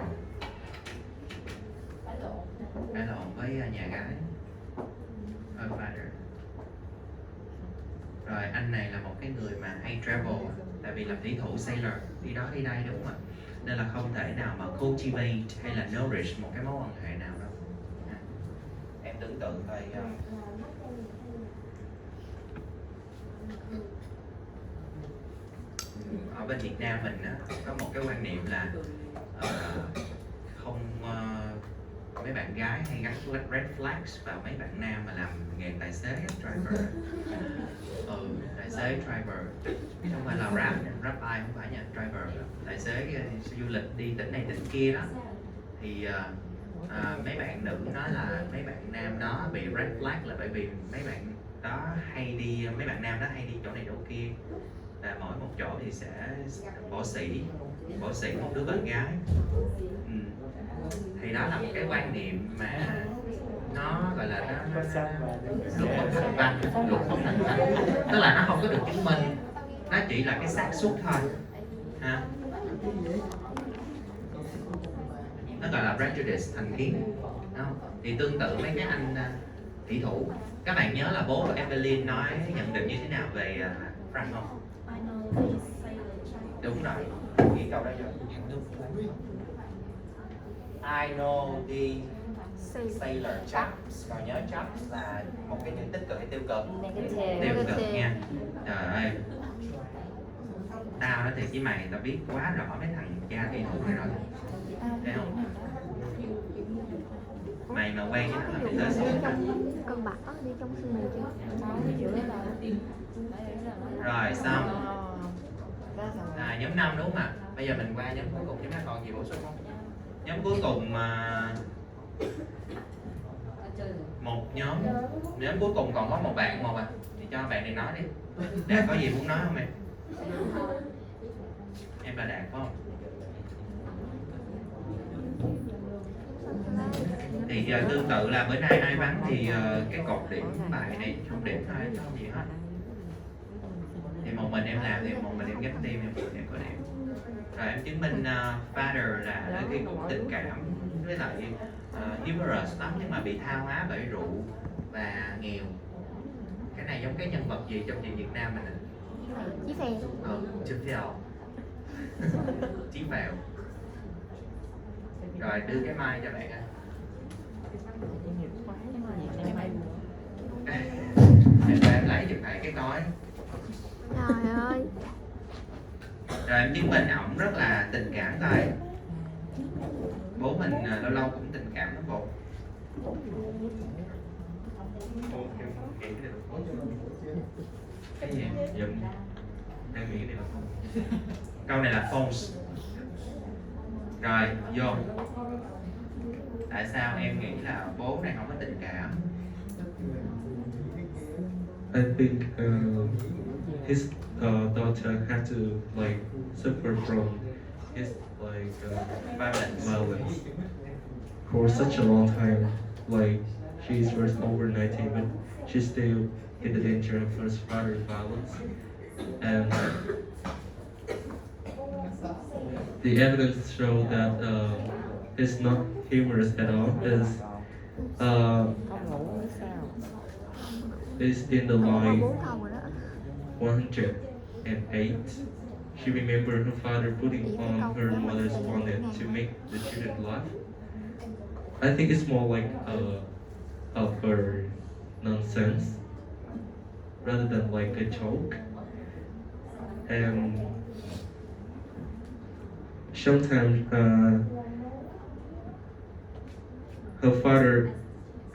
cãi lộn với nhà gái, her father. Rồi anh này là một cái người mà hay travel, tại vì làm thủy thủ sailor, đi đó đi đây, đúng không ạ? Nên là không thể nào mà cultivate hay là nourish một cái mối quan hệ nào đâu. Em tưởng tượng coi, ở bên Việt Nam mình á, có một cái quan niệm là không mấy bạn gái hay gắn red flags vào mấy bạn nam mà làm nghề tài xế driver. Tài xế driver không phải là rap ai không phải nha, driver tài xế du lịch đi tỉnh này tỉnh kia đó. Thì mấy bạn nữ nói là mấy bạn nam đó bị red flag là bởi vì mấy bạn nam đó hay đi chỗ này chỗ kia, và mỗi một chỗ thì sẽ bỏ xỉ một đứa bạn gái. Thì đó là một cái quan niệm mà nó gọi là nó luật bất thành văn, tức là nó không có được chứng minh, nó chỉ là cái xác suất thôi ha. Nó gọi là prejudice, thành kiến, đúng không? Thì tương tự mấy cái anh thủy thủ, các bạn nhớ là bố của Eveline nói nhận định như thế nào về Frank không? Đúng rồi, ghi câu đó vô. I know the sailor chaps. Còn nhớ chaps là một cái chữ tích cực hay tiêu cực? Tiêu cực nha. Trời ơi, tao nói thiệt với mày, tao biết quá rõ mấy thằng cha thủy thủ này rồi, thấy không? Mày mà quen với nó là mày tới sống. Cân bạc đi trong suy nghĩ chứ. Rồi xong. Nhóm 5 đúng không ạ? Bây giờ mình qua nhóm cuối cùng, nhóm 2 còn gì bổ sung không? Nhóm cuối cùng nhóm cuối cùng còn có một bạn một thì cho bạn này nói đi. Đạt có gì muốn nói không em? Em là Đạt phải không? Thì tương tự là bữa nay ai vắng thì cái cột điểm bài này không điểm thôi, không gì hết. thì một mình em làm thì một mình em ghép tim em có điểm. Rồi em chứng minh father là đôi khi cũng tình cảm với lại humorous lắm nhưng mà bị tha hóa bởi rượu và nghèo. Cái này giống cái nhân vật gì trong chuyện Việt Nam mình ạ? Chí phèo. Chí phèo. Chí phèo. Rồi đưa cái mic cho bạn anh. Em lấy giùm thầy cái cối. Trời ơi. Rồi em chứng minh ổng rất là tình cảm thôi. Bố mình lâu lâu cũng tình cảm lắm bộ. Cái gì? Dùm. Đang nghĩ cái này là không. Câu này là false. Rồi, vô. Tại sao em nghĩ là bố này không có tình cảm? I think his daughter had to like suffer from his like violence for such a long time. Like she's just over 90, but she's still in the danger of her father's violence. And the evidence show that it's not humorous at all. Is in the line 108. She remembered her father putting on her mother's bonnet to make the children laugh. I think it's more like a her nonsense rather than like a joke. And sometimes her father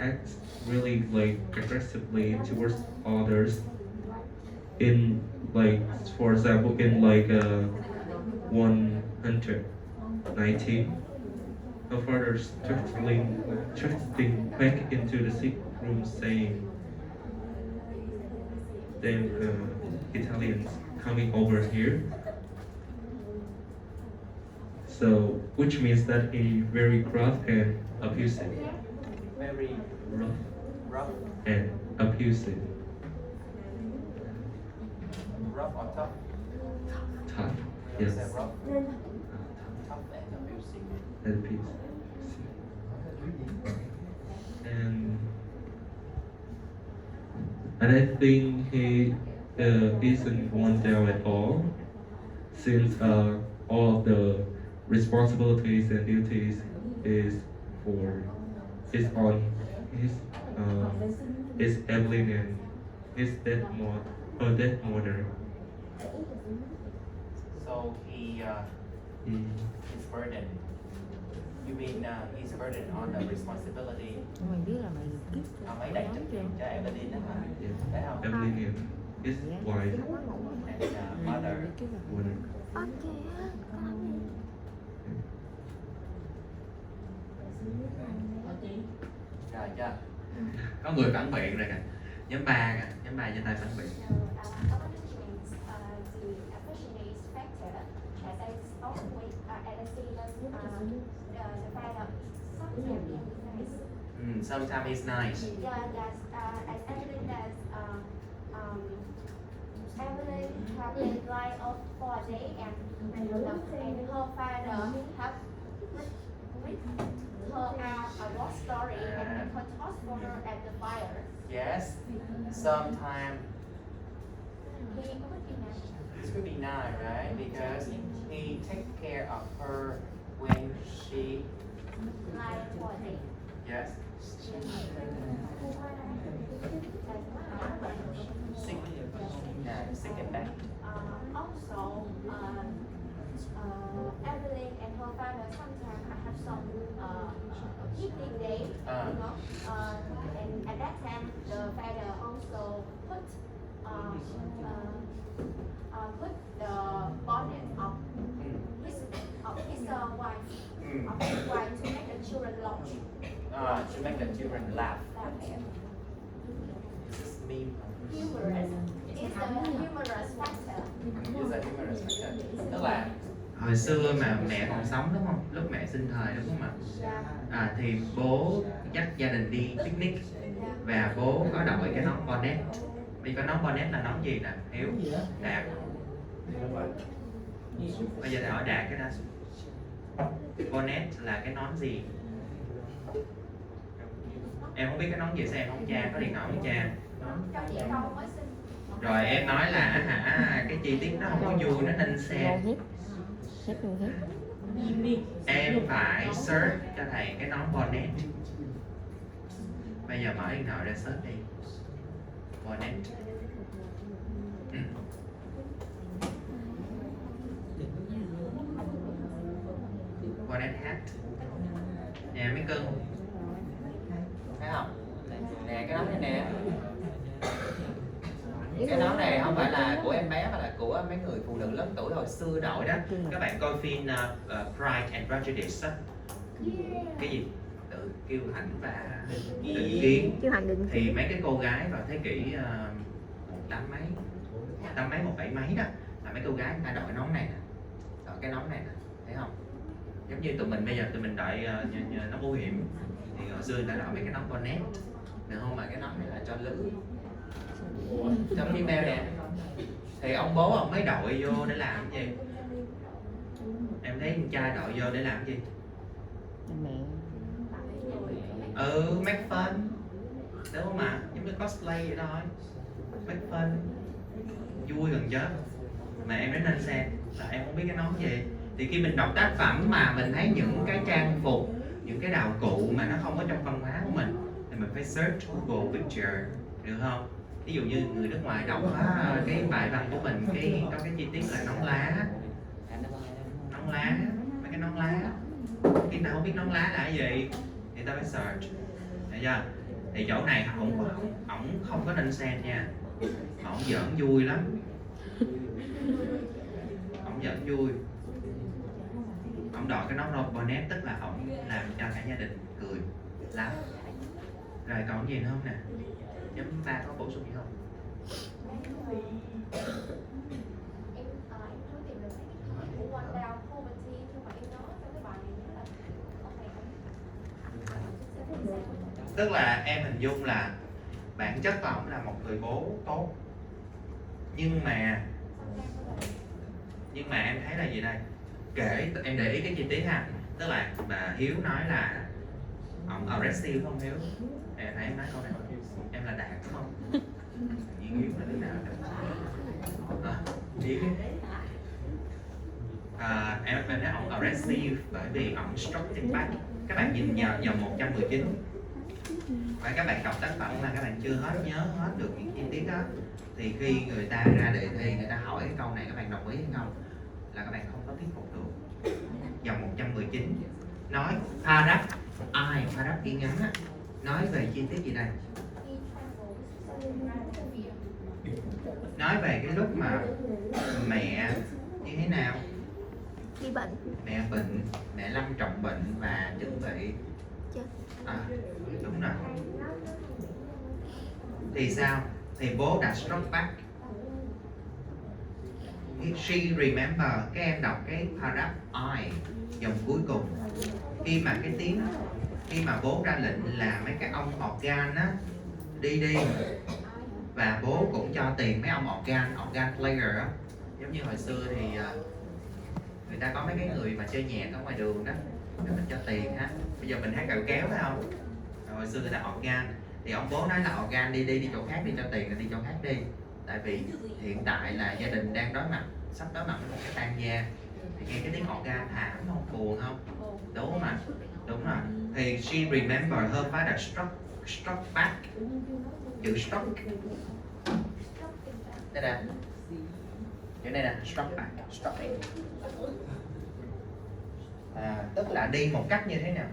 acts really like aggressively towards others. In like, for example, in like 119, her father thrusting back into the sick room, saying, "Them Italians coming over here." So, which means that he very gruff and abusive. Very rough. And abusive. Rough or tough? Tough. You Yes. say rough? Tough and abusive. And abusive. And I think he isn't one down at all, since all of the responsibilities and duties is on his Eveline and his dead mother. So he's burdened. You mean he's burdened on the responsibility? Mày biết là mày kiếp Ông ấy đặt trách nhiệm cho Eveline đó hả? Phải không? Eveline and his wife. And mother. Mother. Rồi chưa? Có người phản biện rồi kìa. Nhóm 3 kìa, nhóm 3 trên tay phản biện. Sometimes it's nice. Yeah, that's as evident as Eveline have been line off for a day and her father have written her out a war story and make her toss for her at the fire. Yes. Sometimes He could be nice. it could be nice, right? Because he take care of her when she Line for a day. yes sick. Yeah, sick and bad. Also, Eveline and her father sometimes have some eating day, you know. And at that time, the father also put the bonnet of his wife to make the children laugh. To make the children laugh. This is meme. Humorous. It's a humorous factor. It's a humorous factor. Tức là hồi xưa mà mẹ còn sống đúng không? Lúc mẹ sinh thời đúng không ạ? Thì bố dắt gia đình đi picnic và bố có đội cái nón bonnet. Thì có nón bonnet là nón gì nè Hiếu? Đạt. Bây giờ thầy hỏi Đạt cái đó. Bonnet là cái nón gì? Em không biết cái nón gì sao em không tra, có điện thoại không tra. Cho chị câu mới xin. Rồi em nói là cái chi tiết nó không có vui, nó nên xem. Hết luôn hết. Em phải search cho thầy cái nón bonnet. Bây giờ mở điện thoại ra search đi. Bonnet. Bonnet hat. Nè mấy cưng. Thấy không? Nè cái nón này nè. Cái nón này không phải là của em bé mà là của mấy người phụ nữ lớn tuổi hồi xưa đội đó. Các bạn coi phim Pride and Prejudice á. Cái gì? Tự kiêu hãnh và định kiến. Thì mấy cái cô gái vào thế kỷ 17 mấy đó là mấy cô gái người ta đội cái nón này nè. Đội cái nón này nè, thấy không? Giống như tụi mình bây giờ tụi mình đội nón bảo hiểm thì hồi xưa người ta đội mấy cái nón bonnet. Được không? Mà cái nón này là cho nữ, cho female nè. Thì ông bố ông mới đội vô để làm cái gì? Em thấy con trai đội vô để làm cái gì? Make fun. Đúng không ạ? Giống như cosplay vậy thôi. Make fun. Vui gần chết. Mà em đến nên xem là em không biết cái nón gì. Thì khi mình đọc tác phẩm mà mình thấy những cái trang phục, những cái đạo cụ mà nó không có trong văn hóa của mình thì mình phải search Google Picture, được không? Ví dụ như người nước ngoài đọc cái bài văn của mình có cái chi tiết là nón lá, mấy cái nón lá. Khi ta không biết nón lá là cái gì thì ta phải search, thấy chưa? Thì chỗ này ổng không có nên xem nha, ổng giỡn vui lắm, ổng giỡn vui. Ổng đội cái nón bonnet tức là ổng làm cho cả gia đình cười lắm. Rồi còn gì nữa không nè? Nhóm 3 có bổ sung gì không? Em chú tìm được cái của One Down Poverty nhưng mà em nói trong cái bài này là ông này không. Tức là em hình dung là bản chất của ổng là một người bố tốt, nhưng mà em thấy là gì đây? Kể em để ý cái chi tiết ha, tức là bà Hiếu nói là ổng aggressive không Hiếu? Nãy em nói câu này em là Đạt đúng không? Hiếu là thế nào? Hiếu em thấy ổng aggressive bởi vì ổng structing back. Các bạn nhìn vào dòng 119 và các bạn đọc tác phẩm mà các bạn chưa nhớ hết được những chi tiết đó, thì khi người ta ra đề thi người ta hỏi cái câu này các bạn đồng ý hay không là các bạn không có thuyết phục được. Dòng 119 nói paragraph ghi ngắn á, nói về chi tiết gì đây? Nói về cái lúc mà mẹ như thế nào? Bị bệnh. Mẹ bệnh, mẹ lâm trọng bệnh và chuẩn bị chết. Đúng rồi. Thì sao? Thì bố đã struck back. She remember, các em đọc cái paragraph I dòng cuối cùng, khi mà bố ra lệnh là mấy cái ông organ á đi và bố cũng cho tiền mấy ông organ player á, giống như hồi xưa thì người ta có mấy cái người mà chơi nhạc ở ngoài đường đó rồi mình cho tiền ha. Bây giờ mình hát cạo kéo phải không? Rồi hồi xưa người ta organ thì ông bố nói là organ đi chỗ khác, đi cho tiền là đi chỗ khác đi, tại vì hiện tại là gia đình đang sắp đối mặt với một cái tan gia. Thì nghe cái tiếng organ thảm không, buồn không? Đúng không ạ? Đúng rồi. Thì she remember her father struck back. Chữ struck đây nè, chữ này nè, struck back, tức là đi một cách như thế nào?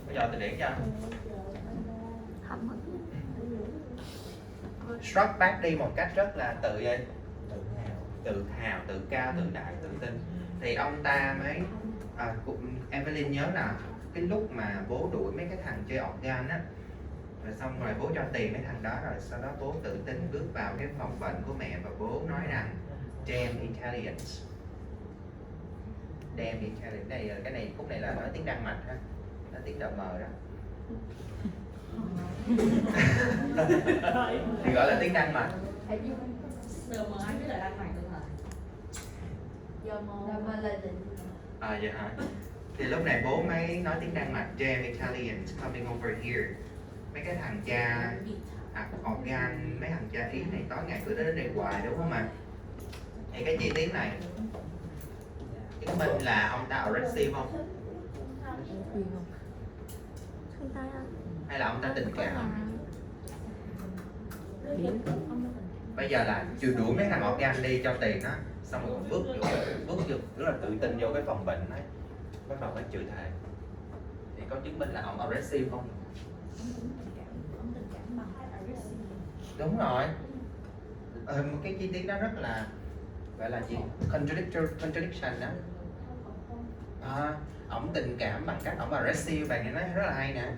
Bây giờ từ điển cho struck back đi một cách rất là tự hào, tự cao, tự đại, tự tin. Thì ông ta mới Eveline nhớ là cái lúc mà bố đuổi mấy cái thằng chơi organ á, rồi xong rồi bố cho tiền mấy thằng đó, rồi sau đó bố tự tin bước vào cái phòng bệnh của mẹ và bố nói rằng damn Italians. Damn Italians. Cái này khúc này là nói tiếng Đan Mạch ha, nói tiếng đờ mờ đó. Thì gọi là tiếng Đan Mạch. À vậy hả? Thì lúc này bố mới nói tiếng Đan Mạch, Damn Italians coming over here. Mấy cái thằng cha organ, mấy thằng cha Ý này tối ngày cứ đến đây hoài đúng không ạ? Thì cái chi tiết này chứng minh là ông ta aggressive không? Hay là ông ta tình cảm? Bây giờ là chưa đuổi mấy thằng organ đi cho tiền á, xong rồi còn bước vô rất là tự tin vô cái phòng bệnh ấy, bắt đầu phải chửi thề. Thì có chứng minh là ông aggressive không? Đúng rồi. Một cái chi tiết đó rất là gọi là gì? Contradiction đó. Ông tình cảm bằng cách ông aggressive, bạn nói rất là hay nè.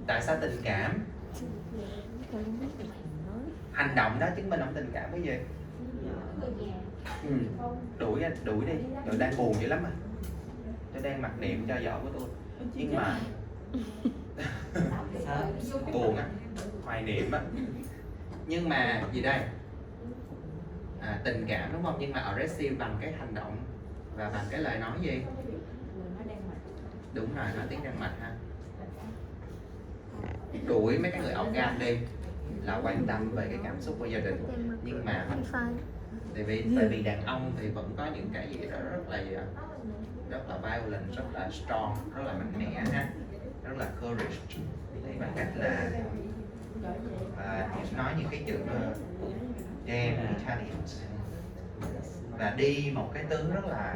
Tại sao tình cảm? Hành động đó chứng minh ông tình cảm cái gì? Đuổi đi, tôi đang buồn dữ lắm à. Tôi đang mặc niệm cho vợ của tôi. Nhưng mà buồn á, hoài niệm á. Nhưng mà gì đây? Tình cảm đúng không? Nhưng mà aggressive bằng cái hành động và bằng cái lời nói gì? Đúng rồi, nói tiếng Đan Mạch ha. Đuổi mấy cái người organ đi là quan tâm về cái cảm xúc của gia đình, nhưng mà tại vì đàn ông thì vẫn có những cái gì đó rất là violent, rất là strong, rất là mạnh mẽ ha, rất là courage. Thì bằng cách là nói những cái chữ damn Italians và đi một cái tướng rất là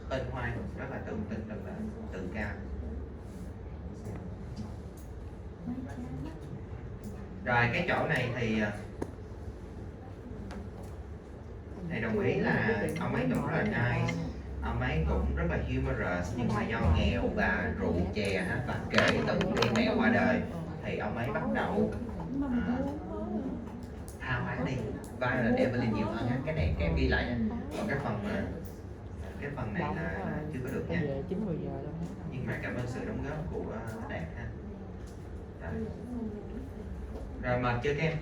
hân hoan, rất là tự tin, rất là tự cao. Rồi cái chỗ này thì thầy đồng ý là ông ấy cũng rất là nice, ông ấy cũng rất là humorous, nhưng mà do nghèo và rượu chè và kể từ khi mẹ qua đời thì ông ấy bắt đầu tha hóa đi vai là Eveline nhiều hơn á. Cái này em ghi lại nha. Còn cái phần này là chưa có được nha. Nhưng mà cảm ơn sự đóng góp của Đạt ha. Rồi mệt chưa các em?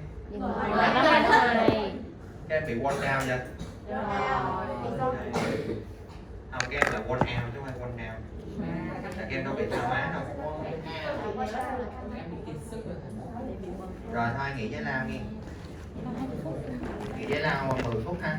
Các em bị one down chưa? Không, các em là one out chứ không phải one down. Các em đâu bị tha hóa đâu. Rồi thôi nghỉ giải lao nghe. Nghỉ giải lao 10 phút ha.